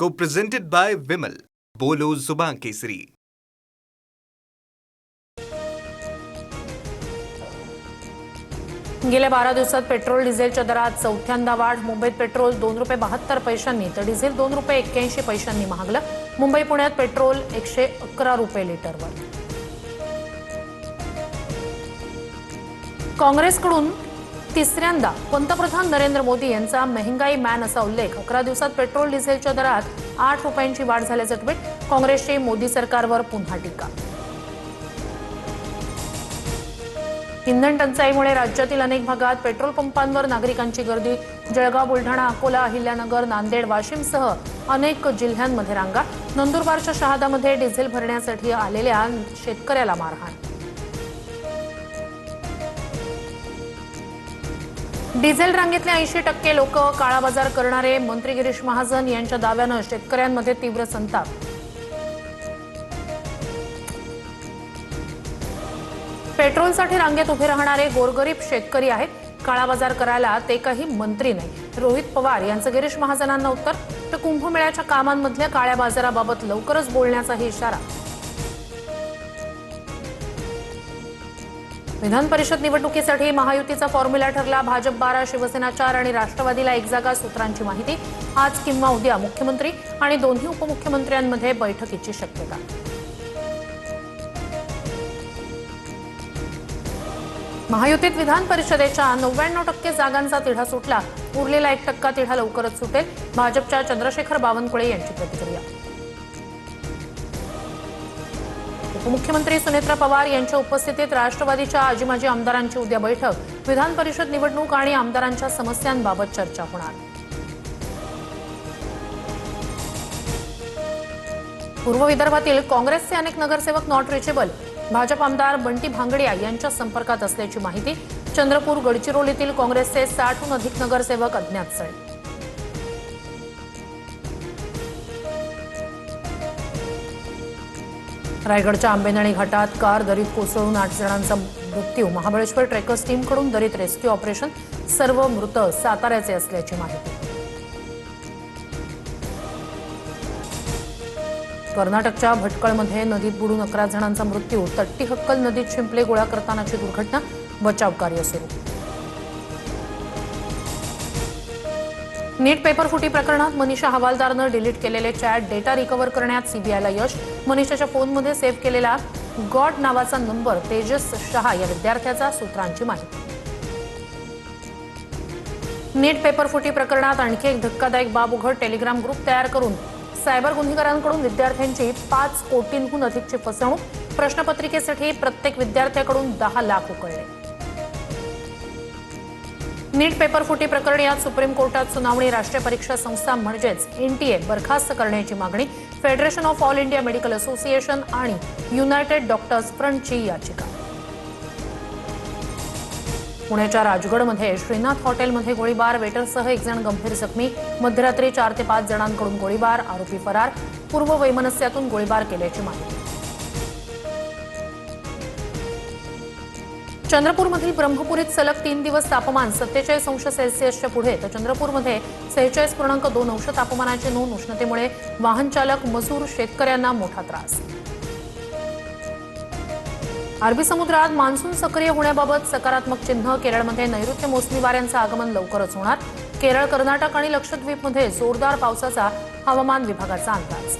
Co-presented by Vimal. बोलो जुबान केसरी. गेल्या 12 दिवसात पेट्रोल डिझेलच्या दरात चौथ्यांदा वाढ. मुंबईत पेट्रोल ₹2.72 तर डिझेल ₹2.81 महागलं. मुंबई पुण्यात पेट्रोल ₹111 लिटरवर. काँग्रेसकडून तिसऱ्यांदा पंतप्रधान नरेंद्र मोदी यांचा महंगाई मॅन असा उल्लेख. 11 दिवसात पेट्रोल डिझेलच्या दरात ₹8ची वाढ झाल्याचं ट्विट. काँग्रेसची मोदी सरकारवर पुन्हा टीका. इंधन टंचाईमुळे राज्यातील अनेक भागात पेट्रोल पंपांवर नागरिकांची गर्दी. जळगाव, बुलढाणा, अकोला, अहिल्यानगर, नांदेड, वाशिमसह अनेक जिल्ह्यांमध्ये रांगा. नंदुरबारच्या शहादामध्ये डिझेल भरण्यासाठी आलेल्या शेतकऱ्याला मारहाण. डिझेल रांगेतले 80% लोक काळाबाजार करणारे. मंत्री गिरीश महाजन यांच्या दाव्यानं शेतकऱ्यांमध्ये तीव्र संताप. पेट्रोलसाठी रांगेत उभे राहणारे गोरगरीब शेतकरी आहेत. काळाबाजार करायला ते काही मंत्री नाही. रोहित पवार यांचं गिरीश महाजनांना उत्तर. तर कुंभमेळ्याच्या कामांमधल्या काळ्या बाजाराबाबत लवकरच बोलण्याचाही इशारा. विधान परिषद निवडणुकीसाठी महायुतीचा फॉर्म्युला ठरला. भाजप 12, शिवसेना 4 आणि राष्ट्रवादीला 1 जागा. सूत्रांची माहिती. आज किंवा उद्या मुख्यमंत्री आणि दोन्ही उपमुख्यमंत्र्यांमध्ये बैठकीची शक्यता. महायुतीत विधान परिषदेच्या 99% जागांचा तिढा सुटला. उरलेला 1% तिढा लवकरच सुटेल. भाजपच्या चंद्रशेखर बावनकुळे यांची प्रतिक्रिया. उपमुख्यमंत्री सुनेत्रा पवार यांच्या उपस्थितीत राष्ट्रवादीच्या आजी-माजी आमदारांची उद्या बैठक. विधान परिषद निवडणूक आणि आमदारांच्या समस्यांबाबत चर्चा होणार. पूर्व विदर्भातील काँग्रेसचे अनेक नगरसेवक नॉट रिचेबल. भाजप आमदार बंटी भांगडिया यांच्या संपर्कात असल्याची माहिती. चंद्रपूर, गडचिरोलीतील काँग्रेसचे 60हून अधिक नगरसेवक अज्ञात स्थळी. रायगडच्या आंबेनळी घाटात कार दरीत कोसळून 8 जणांचा मृत्यू. महाबळेश्वर ट्रेकर्स टीमकडून दरीत रेस्क्यू ऑपरेशन. सर्व मृत साताऱ्याचे असल्याची माहिती. कर्नाटकच्या भटकळमध्ये नदीत बुडून 11 जणांचा मृत्यू. तट्टीहक्कल नदीत शिंपले गोळा करतानाची दुर्घटना. बचाव कार्य सुरू. नीट पेपर फुटी प्रकरणात मनीषा हवालदारनं डिलीट केलेले चॅट डेटा रिकव्हर करण्यात सीबीआयला यश. मनीषाच्या फोनमध्ये सेव्ह केलेला गॉड नावाचा नंबर तेजस शहा या विद्यार्थ्याचा. सूत्रांची माहिती. नीट पेपर फुटी प्रकरणात आणखी एक धक्कादायक बाब उघड. टेलिग्राम ग्रुप तयार करून सायबर गुन्हेगारांकडून विद्यार्थ्यांची 5 कोटींहून अधिकची फसवणूक. प्रश्नपत्रिकेसाठी प्रत्येक विद्यार्थ्याकडून 10 लाख उकळले. नीट पेपर फुटी प्रकरणी आज सुप्रीम कोर्टात सुनावणी. राष्ट्रीय परीक्षा संस्था म्हणजेच एनटीए बरखास्त करण्याची मागणी. Federation of all India medical association आणि युनायटेड डॉक्टर्स फ्रंटची याचिका. पुण्याच्या राजगडमध्ये श्रीनाथ हॉटेलमध्ये गोळीबार. वेटरसह 1 जण गंभीर जखमी. मध्यरात्री 4 ते 5 जणांकडून गोळीबार. आरोपी फरार. पूर्व वैमनस्यातून गोळीबार केल्याची माहिती. चंद्रपूरमधील ब्रह्मपुरीत सलग 3 दिवस तापमान 47°C पुढे. तर चंद्रपूरमध्ये 46.2 तापमानाची नोंद. उष्णतेमुळे वाहन चालक, मजूर, शेतकऱ्यांना मोठा त्रास. अरबी समुद्रात मान्सून सक्रिय होण्याबाबत सकारात्मक चिन्ह. केरळमध्ये नैऋत्य मोसमी वाऱ्यांचं आगमन लवकरच होणार. केरळ, कर्नाटक आणि लक्षद्वीपमध्ये जोरदार पावसाचा हवामान विभागाचा अंदाज.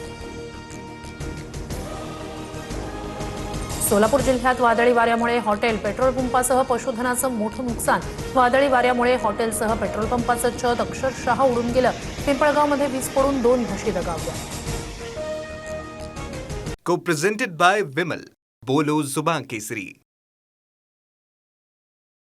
सोलापूर जिल्ह्यात वादळी वाऱ्यामुळे हॉटेल, पेट्रोल पंपासह पशुधनाचं मोठं नुकसान. वादळी वाऱ्यामुळे हॉटेलसह पेट्रोल पंपाचं छत अक्षरशः उडून गेलं. पिंपळगावमध्ये वीज पडून 2 म्हशी दगावल्या. Co-presented by Vimal. बोलो जुबान केसरी.